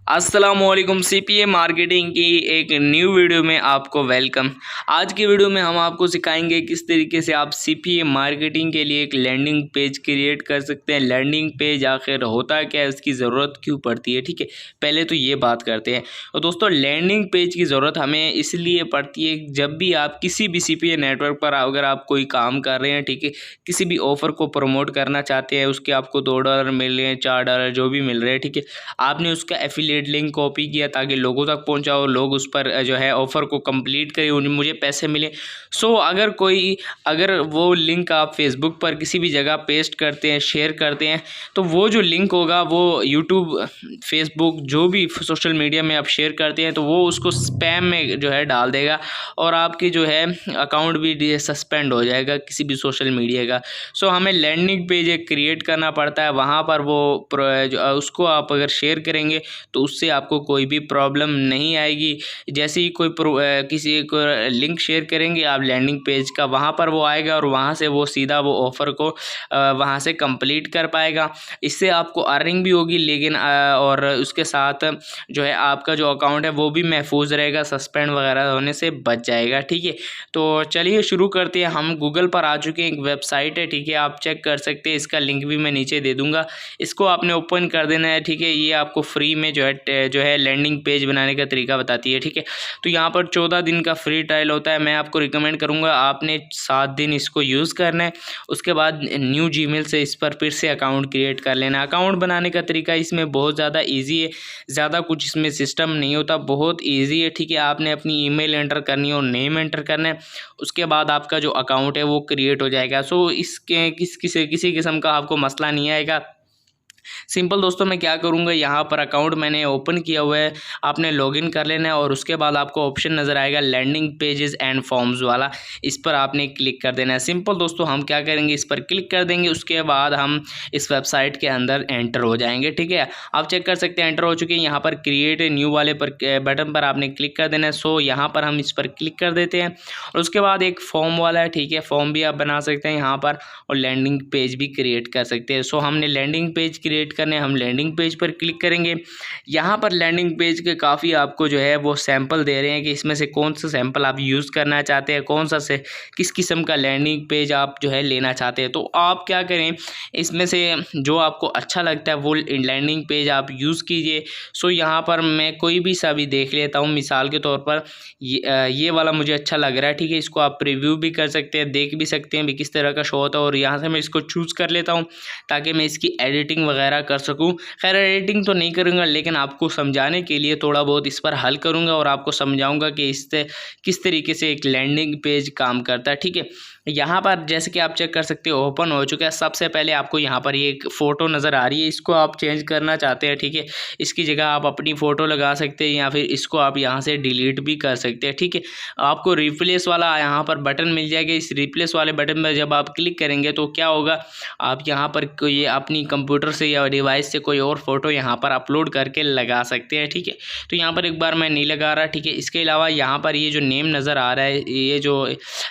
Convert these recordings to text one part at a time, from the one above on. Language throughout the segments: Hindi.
अस्सलामुअलैकुम सीपीए मार्केटिंग की एक न्यू वीडियो में आपको वेलकम। आज की वीडियो में हम आपको सिखाएंगे किस तरीके से आप सीपीए मार्केटिंग के लिए एक लैंडिंग पेज क्रिएट कर सकते हैं। लैंडिंग पेज आखिर होता क्या है, उसकी ज़रूरत क्यों पड़ती है, ठीक है। पहले तो ये बात करते हैं। और दोस्तों, लैंडिंग पेज की ज़रूरत हमें इसलिए पड़ती है जब भी आप किसी भी सीपीए नेटवर्क पर अगर आप कोई काम कर रहे हैं, ठीक है, किसी भी ऑफ़र को प्रमोट करना चाहते हैं, उसके आपको $2 मिल रहे हैं, $4 जो भी मिल रहे हैं, ठीक है, आपने उसका एफिलिएट लिंक कॉपी किया ताकि लोगों तक पहुंचाओ, लोग उस पर जो है ऑफ़र को कंप्लीट करें, उन्हें मुझे पैसे मिले। सो अगर वो लिंक आप फेसबुक पर किसी भी जगह पेस्ट करते हैं, शेयर करते हैं, तो वो जो लिंक होगा वो यूट्यूब, फेसबुक, जो भी सोशल मीडिया में आप शेयर करते हैं, तो वो उसको स्पैम में जो है डाल देगा और आपकी जो है अकाउंट भी सस्पेंड हो जाएगा किसी भी सोशल मीडिया का। सो हमें लैंडिंग पेज एक क्रिएट करना पड़ता है। वहाँ पर वो उसको आप अगर शेयर करेंगे तो उससे आपको कोई भी प्रॉब्लम नहीं आएगी। जैसे ही किसी को लिंक शेयर करेंगे आप लैंडिंग पेज का, वहाँ पर वो आएगा और वहाँ से वो सीधा वो ऑफ़र को वहाँ से कंप्लीट कर पाएगा। इससे आपको अर्निंग भी होगी, लेकिन और उसके साथ जो है आपका जो अकाउंट है वो भी महफूज रहेगा, सस्पेंड वगैरह होने से बच जाएगा, ठीक है। तो चलिए शुरू करते हैं। हम गूगल पर आ चुके हैं, एक वेबसाइट है, ठीक है, आप चेक कर सकते हैं। इसका लिंक भी मैं नीचे दे दूँगा। इसको आपने ओपन कर देना है, ठीक है। ये आपको फ्री में जो है लैंडिंग पेज बनाने का तरीका बताती है, ठीक है। तो यहाँ पर 14 दिन का फ्री ट्रायल होता है। मैं आपको रिकमेंड करूँगा आपने 7 दिन इसको यूज़ करना है। उसके बाद न्यू जीमेल से इस पर फिर से अकाउंट क्रिएट कर लेना है। अकाउंट बनाने का तरीका इसमें बहुत ज़्यादा ईजी है, ज़्यादा कुछ इसमें सिस्टम नहीं होता, बहुत ईजी है, ठीक है। आपने अपनी ईमेल एंटर करनी है और नेम एंटर करना है, उसके बाद आपका जो अकाउंट है वो क्रिएट हो जाएगा। सो इसके किसी किस्म का आपको मसला नहीं आएगा। सिंपल दोस्तों, मैं क्या करूँगा, यहाँ पर अकाउंट मैंने ओपन किया हुआ है, आपने लॉगिन कर लेना है और उसके बाद आपको ऑप्शन नज़र आएगा लैंडिंग पेजेस एंड फॉर्म्स वाला, इस पर आपने क्लिक कर देना है। सिंपल दोस्तों, हम क्या करेंगे, इस पर क्लिक कर देंगे, उसके बाद हम इस वेबसाइट के अंदर एंटर हो जाएंगे, ठीक है। आप चेक कर सकते हैं एंटर हो चुके हैं। यहाँ पर क्रिएट न्यू वाले पर बटन पर आपने क्लिक कर देना है। सो यहाँ पर हम इस पर क्लिक कर देते हैं और उसके बाद एक फॉर्म वाला है, ठीक है, फॉर्म भी आप बना सकते हैं यहाँ पर और लैंडिंग पेज भी क्रिएट कर सकते हैं। सो हमने लैंडिंग पेज क्रिएट करने, हम लैंडिंग पेज पर क्लिक करेंगे। यहाँ पर लैंडिंग पेज के काफ़ी आपको जो है वो सैंपल दे रहे हैं कि इसमें से कौन सा सैंपल आप यूज़ करना चाहते हैं, कौन सा से किस किस्म का लैंडिंग पेज आप जो है लेना चाहते हैं। तो आप क्या करें, इसमें से जो आपको अच्छा लगता है वो लैंडिंग पेज आप यूज़ कीजिए। सो यहाँ पर मैं कोई भी सा भी देख लेता हूँ, मिसाल के तौर पर ये वाला मुझे अच्छा लग रहा है, ठीक है। इसको आप प्रीव्यू भी कर सकते हैं, देख भी सकते हैं भी किस तरह का शो होता है और यहाँ से मैं इसको चूज़ कर लेता हूँ ताकि मैं इसकी एडिटिंग वगैरह कर सकूँ। खैर, एडिटिंग तो नहीं करूँगा, लेकिन आपको समझाने के लिए थोड़ा बहुत इस पर हल करूँगा और आपको समझाऊँगा कि इससे किस तरीके से एक लैंडिंग पेज काम करता है, ठीक है। यहाँ पर जैसे कि आप चेक कर सकते हो ओपन हो चुका है। सबसे पहले आपको यहाँ पर ये एक फ़ोटो नज़र आ रही है, इसको आप चेंज करना चाहते हैं, ठीक है। इसकी जगह आप अपनी फ़ोटो लगा सकते हैं या फिर इसको आप यहाँ से डिलीट भी कर सकते हैं, ठीक है। आपको रिप्लेस वाला यहाँ पर बटन मिल जाएगा। इस रिप्लेस वाले बटन पर जब आप क्लिक करेंगे तो क्या होगा, आप यहाँ पर कोई अपनी कंप्यूटर से या डिवाइस से कोई और फ़ोटो यहाँ पर अपलोड करके लगा सकते हैं, ठीक है। तो यहाँ पर एक बार मैं नहीं लगा रहा, ठीक है। इसके अलावा यहाँ पर ये जो नेम नज़र आ रहा है, ये जो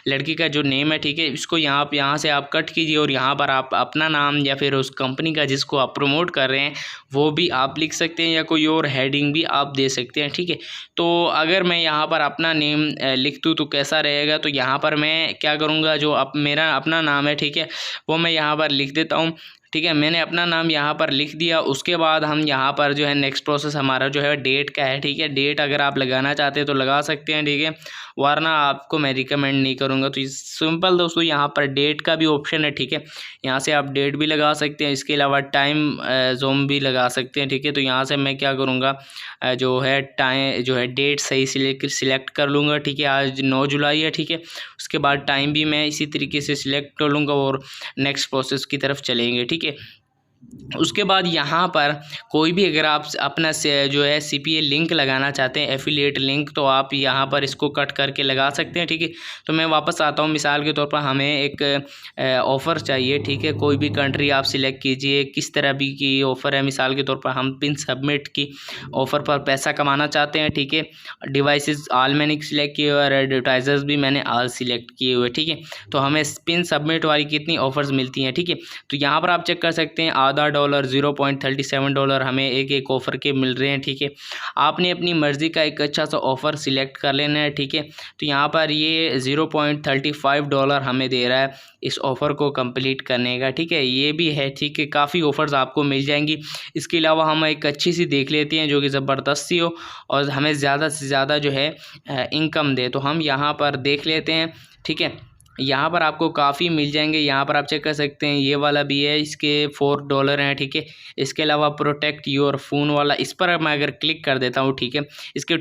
लड़की का जो नेम है, ठीक है, इसको यहाँ से आप कट कीजिए और यहाँ पर आप अपना नाम या फिर उस कंपनी का जिसको आप प्रमोट कर रहे हैं वो भी आप लिख सकते हैं या कोई और हेडिंग भी आप दे सकते हैं, ठीक है। तो अगर मैं यहाँ पर अपना नेम लिख दूँ तो कैसा रहेगा, तो यहाँ पर मैं क्या करूँगा, जो मेरा अपना नाम है, ठीक है, वो मैं यहाँ पर लिख देता हूँ, ठीक है। मैंने अपना नाम यहाँ पर लिख दिया। उसके बाद हम यहाँ पर जो है नेक्स्ट प्रोसेस हमारा जो है डेट का है, ठीक है। डेट अगर आप लगाना चाहते हैं तो लगा सकते हैं, ठीक है, वरना आपको मैं रिकमेंड नहीं करूँगा। तो सिंपल दोस्तों, यहाँ पर डेट का भी ऑप्शन है, ठीक है, यहाँ से आप डेट भी लगा सकते हैं। इसके अलावा टाइम जोन भी लगा सकते हैं, ठीक है। तो यहाँ से मैं क्या करूँगा, जो है टाइम जो है डेट सही सिलेक्ट कर लूँगा, ठीक है। आज 9 जुलाई है, ठीक है। उसके बाद टाइम भी मैं इसी तरीके से सिलेक्ट कर लूँगा और नेक्स्ट प्रोसेस की तरफ चलेंगे, ठीक है। उसके बाद यहाँ पर कोई भी अगर आप अपना से जो है सीपीए लिंक लगाना चाहते हैं, एफिलिएट लिंक, तो आप यहाँ पर इसको कट करके लगा सकते हैं, ठीक है। तो मैं वापस आता हूँ। मिसाल के तौर पर हमें एक ऑफ़र चाहिए, ठीक है। कोई भी कंट्री आप सिलेक्ट कीजिए, किस तरह भी की ऑफ़र है। मिसाल के तौर पर हम पिन सबमिट की ऑफ़र पर पैसा कमाना चाहते हैं, ठीक है। डिवाइसेस ऑल मैंने सिलेक्ट किए हुए और एडवर्टाइजर्स भी मैंने ऑल सिलेक्ट किए हुए, ठीक है। तो हमें पिन सबमिट वाली कितनी ऑफ़र्स मिलती हैं, ठीक है। तो यहाँ पर आप चेक कर सकते हैं आधा डॉलर, $0.37 हमें एक ऑफ़र के मिल रहे हैं। ठीक है, आपने अपनी मर्ज़ी का एक अच्छा सा ऑफ़र सिलेक्ट कर लेना है। ठीक है, तो यहाँ पर ये $0.35 हमें दे रहा है इस ऑफ़र को कंप्लीट करने का। ठीक है, ये भी है। ठीक है, काफ़ी ऑफ़र्स आपको मिल जाएंगी। इसके अलावा हम एक अच्छी सी देख लेते हैं जो कि ज़बरदस्त सी हो और हमें ज़्यादा से ज़्यादा जो है इनकम दे, तो हम यहाँ पर देख लेते हैं। ठीक है, यहाँ पर आपको काफ़ी मिल जाएंगे। यहाँ पर आप चेक कर सकते हैं, ये वाला भी है, इसके $4 हैं। ठीक है, इसके अलावा प्रोटेक्ट योर फ़ोन वाला, इस पर मैं अगर क्लिक कर देता हूँ, ठीक है, इसके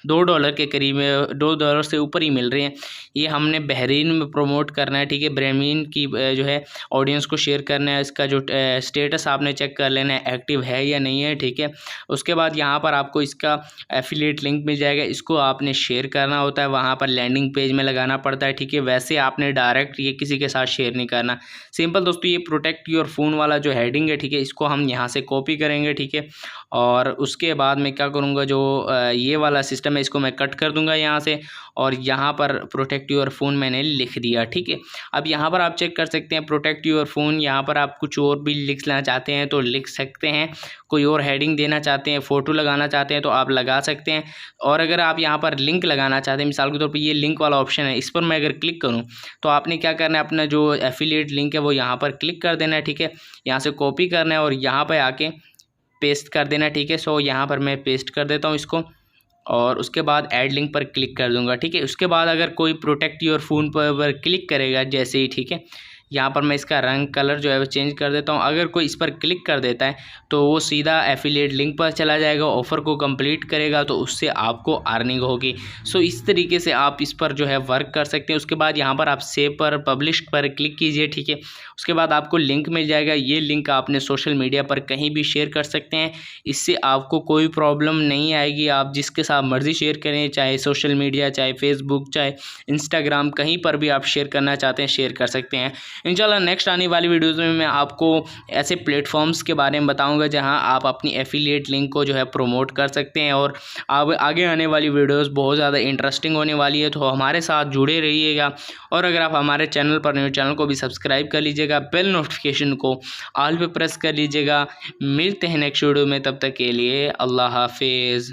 $2 के करीब, $2 से ऊपर ही मिल रहे हैं। ये हमने बहरीन में प्रमोट करना है। ठीक है, बहरीन की जो है ऑडियंस को शेयर करना है। इसका जो स्टेटस आपने चेक कर लेना है, एक्टिव है या नहीं है। ठीक है, उसके बाद यहाँ पर आपको इसका एफिलिएट लिंक मिल जाएगा, इसको आपने शेयर करना होता है, वहाँ पर लैंडिंग पेज में लगाना पड़ता है। ठीक है, वैसे आपने डायरेक्ट ये किसी के साथ शेयर नहीं करना। सिंपल दोस्तों, ये प्रोटेक्ट योर फ़ोन वाला जो हेडिंग है, ठीक है, इसको हम यहाँ से कॉपी करेंगे। ठीक है, और उसके बाद मैं क्या करूँगा, जो ये वाला सिस्टम है इसको मैं कट कर दूंगा यहाँ से, और यहाँ पर प्रोटेक्ट योर फ़ोन मैंने लिख दिया। ठीक है, अब यहाँ पर आप चेक कर सकते हैं प्रोटेक्ट योर फ़ोन, यहाँ पर आप कुछ और भी लिखना चाहते हैं तो लिख सकते हैं, कोई और हेडिंग देना चाहते हैं, फ़ोटो लगाना चाहते हैं तो आप लगा सकते हैं। और अगर आप यहाँ पर लिंक लगाना चाहते हैं, मिसाल के तौर पर ये लिंक वाला ऑप्शन है, इस पर मैं अगर क्लिक करूँ तो आपने क्या करना है, अपना जो एफिलिएट लिंक है वो यहाँ पर क्लिक कर देना है। ठीक है, यहाँ से कॉपी करना है और यहाँ पर आके पेस्ट कर देना। ठीक है, सो यहाँ पर मैं पेस्ट कर देता हूँ इसको, और उसके बाद ऐड लिंक पर क्लिक कर दूंगा। ठीक है, उसके बाद अगर कोई प्रोटेक्ट योर फ़ोन पर क्लिक करेगा जैसे ही, ठीक है, यहाँ पर मैं इसका रंग कलर जो है वो चेंज कर देता हूँ। अगर कोई इस पर क्लिक कर देता है तो वो सीधा एफिलिएट लिंक पर चला जाएगा, ऑफ़र को कंप्लीट करेगा, तो उससे आपको अर्निंग होगी। सो इस तरीके से आप इस पर जो है वर्क कर सकते हैं। उसके बाद यहाँ पर आप सेव पर, पब्लिश पर क्लिक कीजिए। ठीक है, उसके बाद आपको लिंक मिल जाएगा, ये लिंक आपने सोशल मीडिया पर कहीं भी शेयर कर सकते हैं, इससे आपको कोई प्रॉब्लम नहीं आएगी। आप जिसके साथ मर्ज़ी शेयर करें, चाहे सोशल मीडिया, चाहे फेसबुक, चाहे इंस्टाग्राम, कहीं पर भी आप शेयर करना चाहते हैं शेयर कर सकते हैं। इंशाल्लाह नेक्स्ट आने वाली वीडियोस में मैं आपको ऐसे प्लेटफॉर्म्स के बारे में बताऊंगा जहां आप अपनी एफिलिएट लिंक को जो है प्रमोट कर सकते हैं, और अब आगे आने वाली वीडियोस बहुत ज़्यादा इंटरेस्टिंग होने वाली है, तो हमारे साथ जुड़े रहिएगा। और अगर आप हमारे चैनल पर न्यू, चैनल को भी सब्सक्राइब कर लीजिएगा, बेल नोटिफिकेशन को ऑल पे प्रेस कर लीजिएगा। मिलते हैं नेक्स्ट वीडियो में, तब तक के लिए अल्लाह हाफिज़।